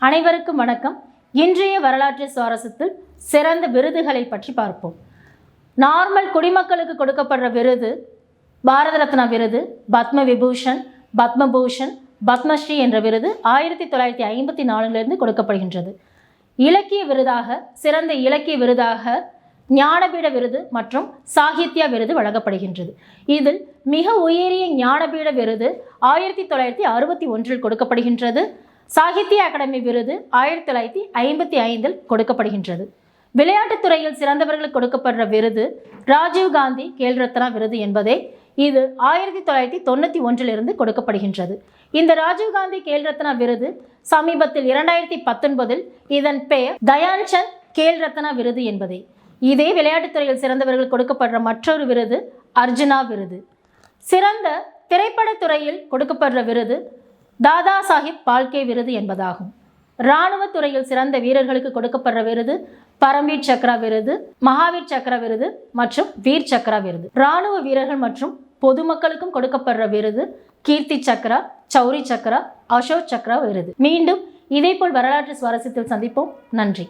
அனைவருக்கும் வணக்கம். இன்றைய வரலாற்று சுவாரஸ்யத்தில் சிறந்த விருதுகளை பற்றி பார்ப்போம். நார்மல் குடிமக்களுக்கு கொடுக்கப்படுற விருது பாரத ரத்னா விருது, பத்ம விபூஷன், பத்மபூஷன், பத்மஸ்ரீ என்ற விருது 1954 கொடுக்கப்படுகின்றது. இலக்கிய விருதாக, சிறந்த இலக்கிய விருதாக ஞானபீட விருது மற்றும் சாகித்யா விருது வழங்கப்படுகின்றது. இதில் மிக உயரிய ஞானபீட விருது 1961 கொடுக்கப்படுகின்றது. சாகித்ய அகாடமி விருது 1955 கொடுக்கப்படுகின்றது. விளையாட்டுத் துறையில் சிறந்தவர்களுக்கு கொடுக்கப்படுற விருது ராஜீவ் காந்தி கேல் ரத்னா விருது என்பதே இது 1991 கொடுக்கப்படுகின்றது. இந்த ராஜீவ் காந்தி கேல் ரத்னா விருது சமீபத்தில் 2019 இதன் பெயர் தயான்சந்த் கேல் ரத்னா விருது என்பதே. இதே விளையாட்டுத் துறையில் சிறந்தவர்களுக்கு கொடுக்கப்படுற மற்றொரு விருது அர்ஜுனா விருது. சிறந்த திரைப்படத் துறையில் கொடுக்கப்படுற விருது தாதா சாஹிப் பால்கே விருது என்பதாகும். இராணுவத் துறையில் சிறந்த வீரர்களுக்கு கொடுக்கப்படுற விருது பரம்வீர் சக்ரா விருது, மகாவீர் சக்ரா விருது மற்றும் வீர் சக்ரா விருது. இராணுவ வீரர்கள் மற்றும் பொதுமக்களுக்கும் கொடுக்கப்படுற விருது கீர்த்தி சக்ரா, சௌரி சக்ரா, அசோக் சக்ரா விருது. மீண்டும் இதேபோல் வரலாற்று சுவாரஸ்யத்தில் சந்திப்போம். நன்றி.